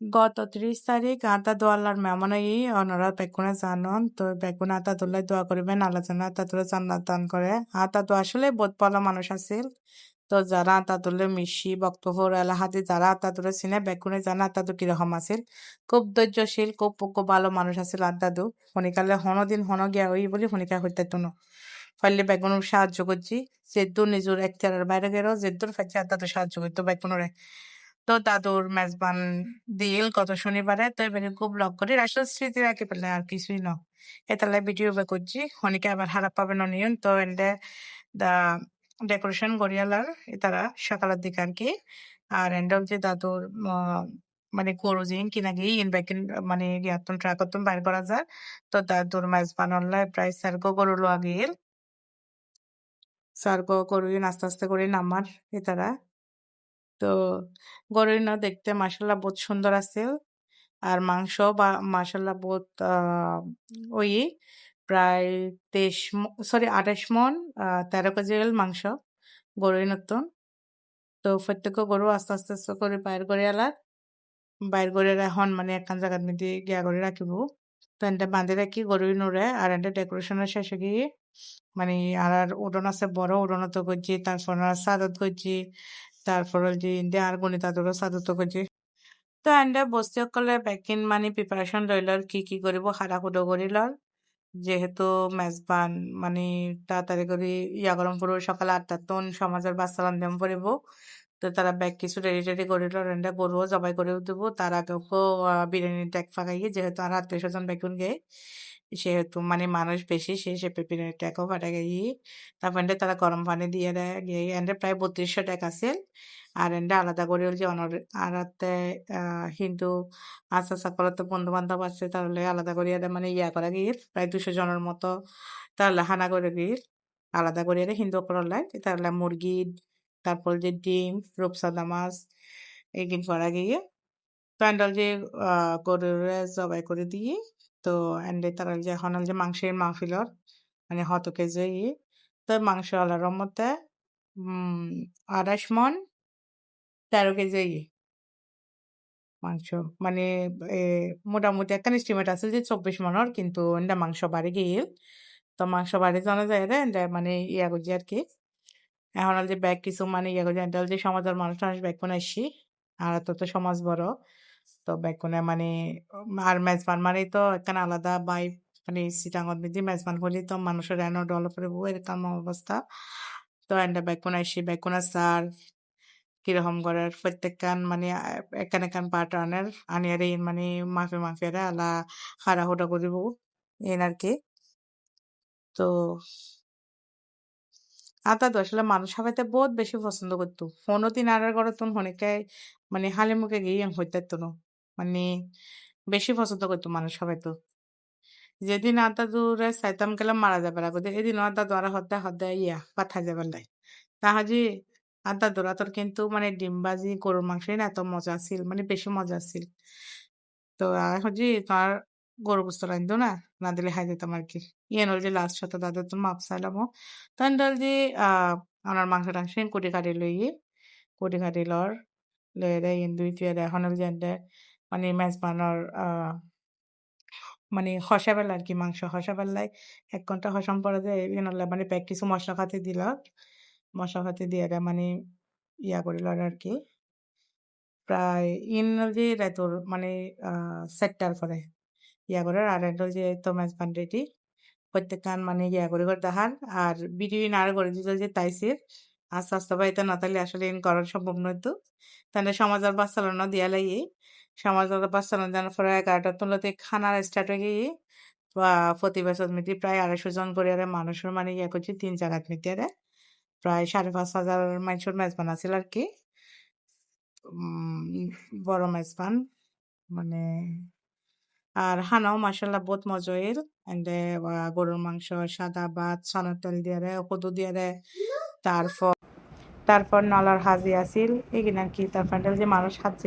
গত ৩০ তারিখ আতা দোয়াল্লার মেহমানই ওনারা বেগুনে জানন তো বেগুন আতা দোল্লাই দোয়া করিবেন আল্লাহ যেন আতা দোলে জান্নাত দান করে আতা তো আসলে বহুত ভালো মানুষ আছিল তো যারা আতা দোলে মিশি বক্তব্য এলা হাতি যারা আতা দোলে চিনে বেগুনে জানা আতা দো কিরকম আছিল খুব ধৈর্যশীল খুব ভালো মানুষ আছিল আতা দো শনিকালে হনদিন হন গিয়া হই বলি শনিকা হইতে তো ফাইলে বেগুন সাহায্য করছি যেদ্দুর নিজের একচারের বাইরে গেলেও যেদ্দুর ফাইছে আতা তো সাহায্য করতো বেগুনরে তো দাদুর মেজবান দিল গত শনিবারে তো এবারে খুব লক করে আসলে স্মৃতি রাখি পেলে আর কিছুই না এতালে ভিডিও বে করছি অনেকে আবার হারাপ পাবেন অনিয়ন তো এন্ডে দা ডেকোরেশন গড়িয়ালার তারা সকালের দিকে আর কি আর এন্ডম যে দাদুর মানে গরু জিন কিনা গিয়ে ইন ব্যাকিন মানে ইয়াতন ট্রাকতন বাইর করা যায় তো দাদুর মেজবান অনলাই প্রায় সার্গো গরু লোয়া গিয়ে সার্গো গরু আস্তে আস্তে করে নামার তারা তো গরুর না দেখতে মাসাল্লাহ বহুত সুন্দর আছে আর মাংস বা মাসাল্লাহ বহুত ওই প্রায় ২৩ সরি ২৮ মন ১৩ কেজি মাংস গরুর নতুন তো প্রত্যেক গরু আস্তে আস্তে আস্তে করে বাইর করে এলার বাইর করে এখন মানে একখান জায়গার মধ্যে গিয়া করে রাখিব তো এনটা বাঁধে রাখি গরুই নুরে আর এনটা ডেকোরেশনের শেষে গিয়ে মানে আর উডন আছে বড় উডন তো করছি তারপর সাদত করছি তারপর যে ইন্ডিয়া আর গণিতাদেরও সাদত করছি তো এন্ডে বস্তি সকলে বেকিন মানে প্রিপারেশন লইলর কি করিব হারাহুড়ো করিলর যেহেতু মেজবান মানে তাড়াতাড়ি করে ইয়া গরম করবো সকালে ৮টার তন সমাজের বাচ্চা রান্ধন পড়িব তো তারা ব্যাগ কিছু রেডি টেডি করিল রেন্ডা গরুও জবাই করেও দেবো তার আগেও বিরিয়ানি ট্যাগ ফাঁকাইয়ে যেহেতু আর ৮০০ জন বেগুন গে সেহেতু মানে মানুষ বেশি সেই হিসেবে বিরিয়ানি ট্যাগও ফাটা গিয়ে তারপর তারা গরম পানি দিয়ে দেয় গিয়ে এন্ডে প্রায় ৩২০০ ট্যাগ আছে আর এন্ডে আলাদা করে যে অনর আর হিন্দু আচ্ছা সকলের বন্ধু বান্ধব আছে তাহলে আলাদা করিয়া মানে ইয়া করা গিয়ে প্রায় ২০০ জনের মতো তাহলে হানা করে গিয়ে আলাদা করিয়া হিন্দু করলাই তাহলে মুরগি তারপর যে ডিম রূপসাদা মাছ এগিন করা গিয়ে তো এন্ডাল যে গরুরে জবাই করে দিয়ে তো এন্ডে তারা যে এখন যে মাংসের মাহফিলর মানে ১০০ কেজি তো মাংস আলার মধ্যে ২৮ মন ১৩ কেজি মাংস মানে এ মোটামুটি একটা এস্টিমেট আছে যে ২৪ মনের কিন্তু এন্ডা মাংস বাড়ি গিয়ে তো মাংস বাড়ি জানা যায় রে এন্ডা মানে ইয়া করছি আর কি এখন যে ব্যাগ কিছু মানে ইয়া করছি এন্ডা যে সমাজের মানুষ টানুষ ব্যাগ কোন আসছি আর তো সমাজ বড় তো ব্যাগ কোনে মানে আর মেজবান মানে তো একখান আলাদা বাই মানে সিটাঙত মিদি মেজবান হলি তো মানুষের এনো ডেভেলপ করবো এরকম অবস্থা তো এন্ডা ব্যাগ কোন আসছি ব্যাগ কোন স্যার কিরকম করার প্রত্যেকখান মানে একান একান পার্ট আনের আনিয়ারে মানে মাফে আলা হারাহুড়া করিব এন আর কি তো আতা তো আসলে মানুষ সবাইতে বহুত বেশি পছন্দ করতো ফোনও তিন আর করে তুন হনিকে মানে হালি মুখে গিয়ে হইতে তো মানে বেশি পছন্দ করতো মানুষ সবাই তো যেদিন আতা দূরে চাইতাম গেলাম মারা যাবে রাখো এদিন আতা দোয়ারা হতে হতে ইয়া পাঠা যাবে লাই তাহাজি আদা দোরা তোর কিন্তু মানে ডিমবাজি গরুর মাংসই না এত মজা আছিল মানে বেশি মজা আছিল তো এখন যে তার গরু বুঝতে রাখতো না না দিলে খাই দিতাম আর কি ইয়ে নল যে লাস্ট সাথে দাদা তো মাপ চাইলাম তখন দল যে আমার মাংস টাংস কুটি কাটি লই কুটি কাটি লর লই রে ইন দুই তুই এখন যে মানে মেজবানোর মানে হসা বেলা আর কি মাংস হসা বেলায় ১ ঘন্টা হসাম পরে যে ইনলে মানে প্যাক কিছু মশলা খাতে দিল মশলা খাতে দিয়ে মানে ইয়া করিল আর কি প্রায় যে রাইতর মানে ৪টার পরে ইয়া করে আর এন্ডল যে তো মেজবান রেডি প্রত্যেকখান মানে ইয়া করে দেখার আর ভিডিও আর করে দিল যে তাইসির আস্তে আস্তে বাড়িতে না তাহলে আসলে করা সম্ভব নয়তো তাহলে সমাজের বাচ্চারা দিয়া লাগিয়ে সমাজের বাচ্চারা জানার পরে ১১টার তুলতে খানার স্টার্ট হয়ে গিয়ে প্রতি বছর মিটি প্রায় ২৫০ জন করে মানুষের মানে ইয়া করছে ৩ জায়গাত মিটি প্রায় ৫,৫০০ মানুষের মেজবান আছিল আর কি উম বড় মেজবান মানে আর হানাও মাসাল্লাহ বহুত মজা হইল এন্ডে গরুর মাংস সাদা ভাত চানার তেল দিয়ে কদু দিয়ে তারপর তারপর নলার হাজি আছিল এগিন আর কি তারপর যে মানুষ খাচ্ছে